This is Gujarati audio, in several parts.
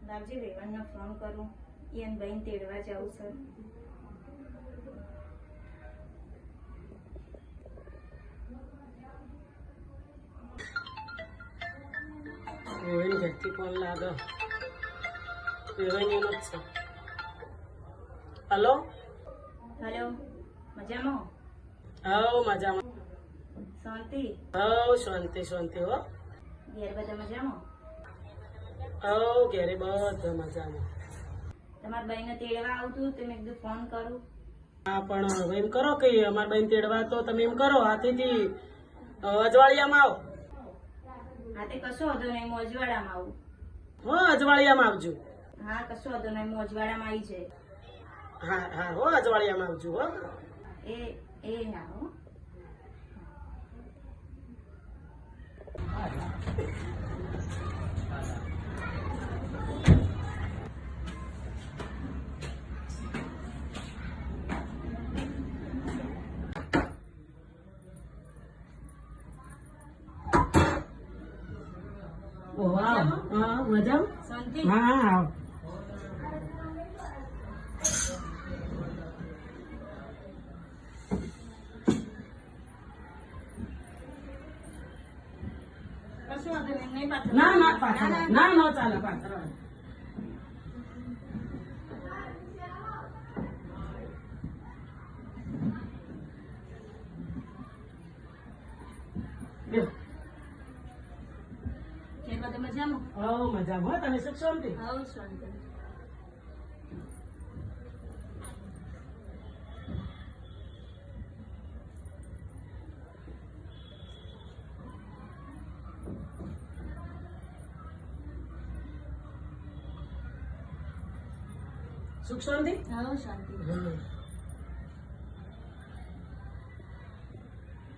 લાવજે રેવણને ફોન કરું, એને બહેન તેડવા જાઉં છે. રેવણ ઘરથી ફોન લાગે. રેવણ એનો જ છે. હલો હેલો, મજામાં? હવ મજામાં. શાંતિ? હવ શાંતિ શાંતિ હો. ઘેર બધા મજામાં? હવ ઘેરે બધા મજામાં. તમારા બહેનને તેડવા આવતું તો મેં કીધું ફોન કરું. હા પણ હવે એમ કરો કે અમારા બહેન તેડવા તો તમે એમ કરો હાથીથી અજવાળિયામાં આવો. હા તે કશો વાંધો નહીં, હું અજવાડામાં આવું. હો અજવાળિયામાં આવજો. હા કશો વાંધો નહીં, હું અજવાડામાં આવી જાય. હા હા હો અજવાળિયામાં આવજો હો. એ હા હો. વાહ હા મજામાં. શાંતિ? હા હા કશો વાંધો નહીં, નહીં પાછળ. ના ના પાછળ ના ના ચાલે પાછળ. ઘેર બધા મજામાં? હવ મજામાં હો. તમે સુખ શાંતિ? હવ શાંતિ. સુખ શાંતિ? હવ શાંતિ.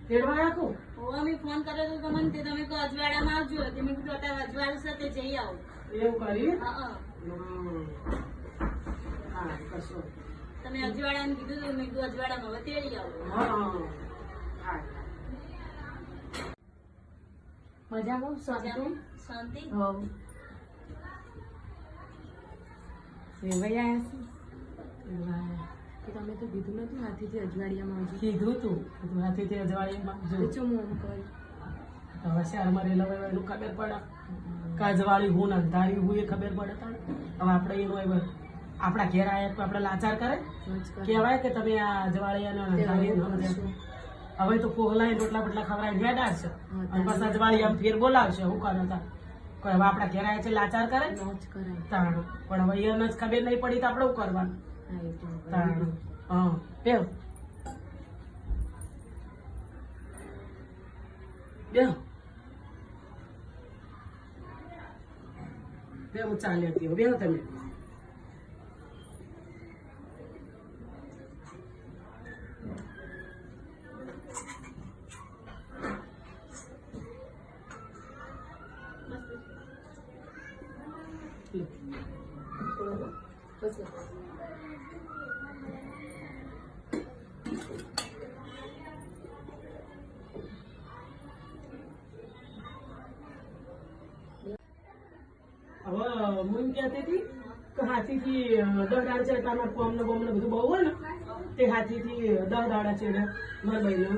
તેડવા આખું હોવા મેં ફોન કર્યો તો તમને, તે તમે કહો અજવાડામાં આવજો. તે મેં કીધું અત્યારે અજવાડું છે તે જઈ આવો. એવું કરી. હા હા કશો. તમે અજવાડાને કીધું તો મેં કીધું અજવાડામાં હવે તેડી આવો. હા હા મજામાં? શાંતિ? તમે તો કીધું નતું હાથીથી અજવાડિયામાં આવજો. કીધું તું હાથીથી અજવાળીમાં જો હવે શહેરમાં રેલા હોય એનું ખબર પડે કે અજવાળી હું ને અંધારી હું એ ખબર પડે તને. હવે આપણે એનું હવે આપણા ઘેર આવ્યા તો આપણે લાચાર કરે કહેવાય કે તમે આ અજવાળી અને અંધારી હવે તો પોહલા રોટલા બોટલા ખવડાવીને વેડાડશે અને બસ અજવાળી આમ ફેર બોલાવશે હું કરે તા હવે આપણા ઘેર આવ્યા છે લાચાર કરે તાણ પણ હવે એને જ ખબર નહીં પડી તો આપણે શું કરવાનું તાણ હા બેવ બેવ બેવ ચાલ્યા હતી બેવ તમે હવે હું એમ કહેતી હતી કે હાથીથી 10 દાડા છે તમારે કોમને બોમને બધું બહુ હોય ને તે હાથીથી 10 દાડા છે મારા ભાઈને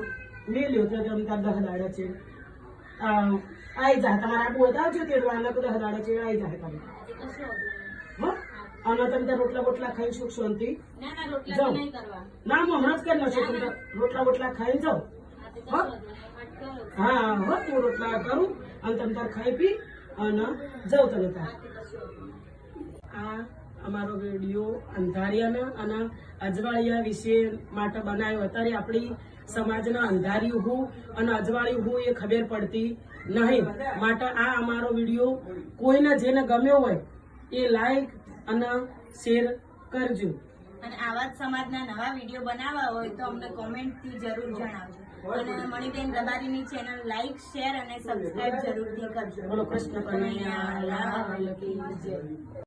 મેલ્યો તો તમે તાર 10 દાડા છે આવી જાય તમારે આબુ હોય તો આવજો તેડવાના તો 10 દાડા છે આવી જાય તમે હો. અને તમે ત્યાં રોટલા બોટલા ખાઈ સુખ શાંતિ જાઓ. ના હું હમણાં જ કરી નાખું તમે રોટલા બોટલા ખાઈને જાઓ. હા હો હું રોટલા કરું અને તમે તાર ખાઈ પી અને જાઓ તમે તાર. આ અમારો વિડીયો અંધારિયાના અને અજવાળિયા વિશે માટે બનાવ્યો. અત્યારે આપણી સમાજના અંધારિયું હું અને અજવાળિયું હું એ ખબર પડતી નહીં માટે આ અમારો વિડીયો કોઈને જેને ગમ્યો હોય એ લાઈક અને શેર કરજો. અને આવા જ સમાજના નવા વિડીયો બનાવવા હોય તો અમને કોમેન્ટથી જરૂર જણાવજો. અને મણિબેન રબારીની ચેનલ લાઈક શેર અને સબસ્ક્રાઇબ જરૂરથી કરજો. બોલો કૃષ્ણ કનૈયા લાલ કી જય.